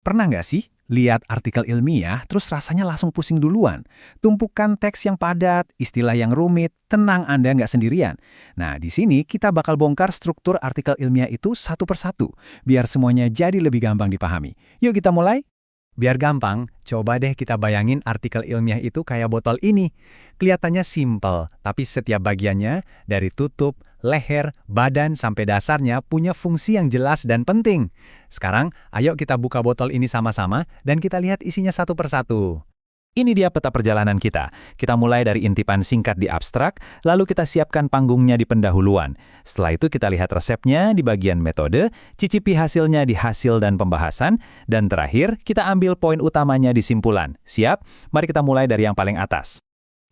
Pernah nggak sih lihat artikel ilmiah terus rasanya langsung pusing duluan? Tumpukan teks yang padat, istilah yang rumit, tenang Anda nggak sendirian. Nah, di sini kita bakal bongkar struktur artikel ilmiah itu satu persatu, biar semuanya jadi lebih gampang dipahami. Yuk kita mulai. Biar gampang, coba deh kita bayangin artikel ilmiah itu kayak botol ini. Kelihatannya simpel, tapi setiap bagiannya, dari tutup, leher, badan, sampai dasarnya punya fungsi yang jelas dan penting. Sekarang, ayo kita buka botol ini sama-sama dan kita lihat isinya satu persatu. Ini dia peta perjalanan kita. Kita mulai dari intipan singkat di abstrak, lalu kita siapkan panggungnya di pendahuluan. Setelah itu kita lihat resepnya di bagian metode, cicipi hasilnya di hasil dan pembahasan, dan terakhir kita ambil poin utamanya di simpulan. Siap? Mari kita mulai dari yang paling atas.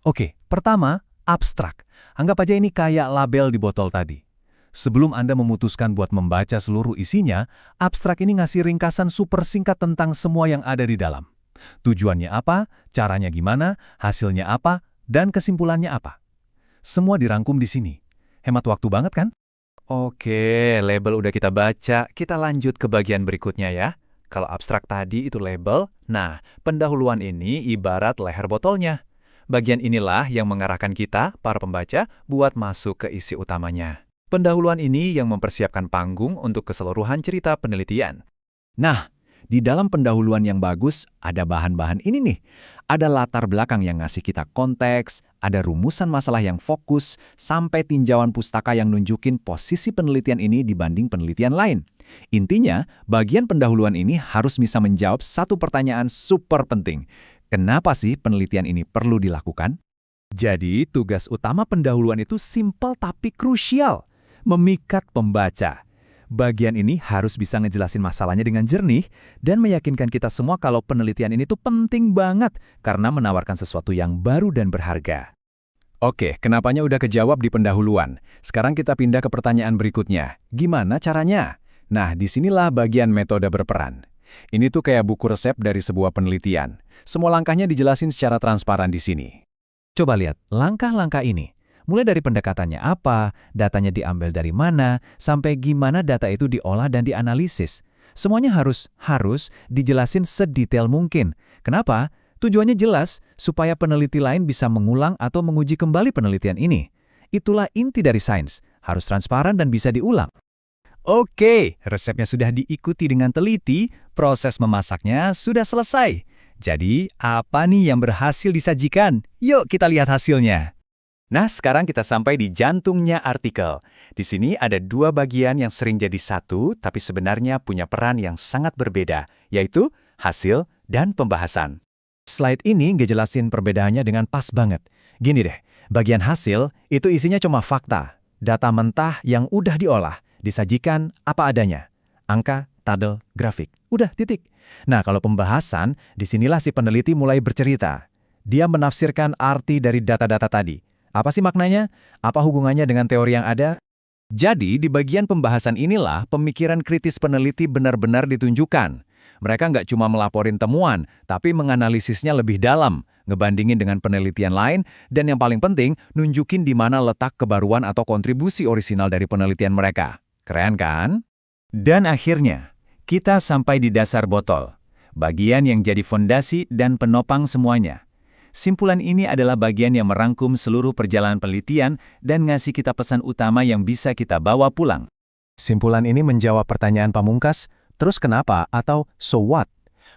Oke, pertama, abstrak. Anggap aja ini kayak label di botol tadi. Sebelum Anda memutuskan buat membaca seluruh isinya, abstrak ini ngasih ringkasan super singkat tentang semua yang ada di dalam. Tujuannya apa, caranya gimana, hasilnya apa, dan kesimpulannya apa. Semua dirangkum di sini. Hemat waktu banget kan? Oke, label udah kita baca, kita lanjut ke bagian berikutnya ya. Kalau abstrak tadi itu label, nah pendahuluan ini ibarat leher botolnya. Bagian inilah yang mengarahkan kita, para pembaca, buat masuk ke isi utamanya. Pendahuluan ini yang mempersiapkan panggung untuk keseluruhan cerita penelitian. Nah, di dalam pendahuluan yang bagus, ada bahan-bahan ini nih. Ada latar belakang yang ngasih kita konteks, ada rumusan masalah yang fokus, sampai tinjauan pustaka yang nunjukin posisi penelitian ini dibanding penelitian lain. Intinya, bagian pendahuluan ini harus bisa menjawab satu pertanyaan super penting. Kenapa sih penelitian ini perlu dilakukan? Jadi, tugas utama pendahuluan itu simpel tapi krusial. Memikat pembaca. Bagian ini harus bisa ngejelasin masalahnya dengan jernih dan meyakinkan kita semua kalau penelitian ini tuh penting banget karena menawarkan sesuatu yang baru dan berharga. Oke, kenapanya udah kejawab di pendahuluan. Sekarang kita pindah ke pertanyaan berikutnya. Gimana caranya? Nah, disinilah bagian metode berperan. Ini tuh kayak buku resep dari sebuah penelitian. Semua langkahnya dijelasin secara transparan di sini. Coba lihat langkah-langkah ini. Mulai dari pendekatannya apa, datanya diambil dari mana, sampai gimana data itu diolah dan dianalisis. Semuanya harus dijelasin sedetail mungkin. Kenapa? Tujuannya jelas, supaya peneliti lain bisa mengulang atau menguji kembali penelitian ini. Itulah inti dari sains, harus transparan dan bisa diulang. Oke, resepnya sudah diikuti dengan teliti, proses memasaknya sudah selesai. Jadi, apa nih yang berhasil disajikan? Yuk kita lihat hasilnya. Nah, sekarang kita sampai di jantungnya artikel. Di sini ada dua bagian yang sering jadi satu, tapi sebenarnya punya peran yang sangat berbeda, yaitu hasil dan pembahasan. Slide ini ngejelasin perbedaannya dengan pas banget. Gini deh, bagian hasil itu isinya cuma fakta, data mentah yang udah diolah, disajikan apa adanya. Angka, tabel, grafik. Udah, titik. Nah, kalau pembahasan, disinilah si peneliti mulai bercerita. Dia menafsirkan arti dari data-data tadi. Apa sih maknanya? Apa hubungannya dengan teori yang ada? Jadi, di bagian pembahasan inilah pemikiran kritis peneliti benar-benar ditunjukkan. Mereka nggak cuma melaporin temuan, tapi menganalisisnya lebih dalam, ngebandingin dengan penelitian lain, dan yang paling penting, nunjukin di mana letak kebaruan atau kontribusi orisinal dari penelitian mereka. Keren kan? Dan akhirnya, kita sampai di dasar botol. Bagian yang jadi fondasi dan penopang semuanya. Simpulan ini adalah bagian yang merangkum seluruh perjalanan penelitian dan ngasih kita pesan utama yang bisa kita bawa pulang. Simpulan ini menjawab pertanyaan pamungkas, terus kenapa atau so what?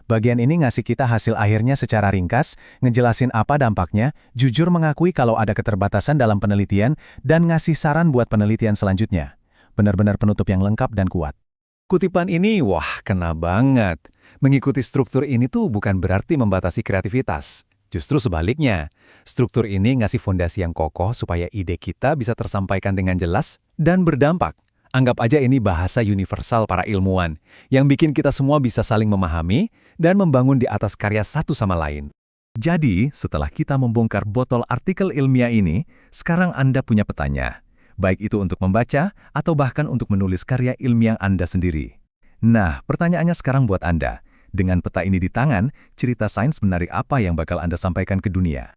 Bagian ini ngasih kita hasil akhirnya secara ringkas, ngejelasin apa dampaknya, jujur mengakui kalau ada keterbatasan dalam penelitian, dan ngasih saran buat penelitian selanjutnya. Benar-benar penutup yang lengkap dan kuat. Kutipan ini, wah, kena banget. Mengikuti struktur ini tuh bukan berarti membatasi kreativitas. Justru sebaliknya, struktur ini ngasih fondasi yang kokoh supaya ide kita bisa tersampaikan dengan jelas dan berdampak. Anggap aja ini bahasa universal para ilmuwan, yang bikin kita semua bisa saling memahami dan membangun di atas karya satu sama lain. Jadi, setelah kita membongkar botol artikel ilmiah ini, sekarang Anda punya petanya. Baik itu untuk membaca atau bahkan untuk menulis karya ilmiah Anda sendiri. Nah, pertanyaannya sekarang buat Anda. Dengan peta ini di tangan, cerita sains menarik apa yang bakal Anda sampaikan ke dunia?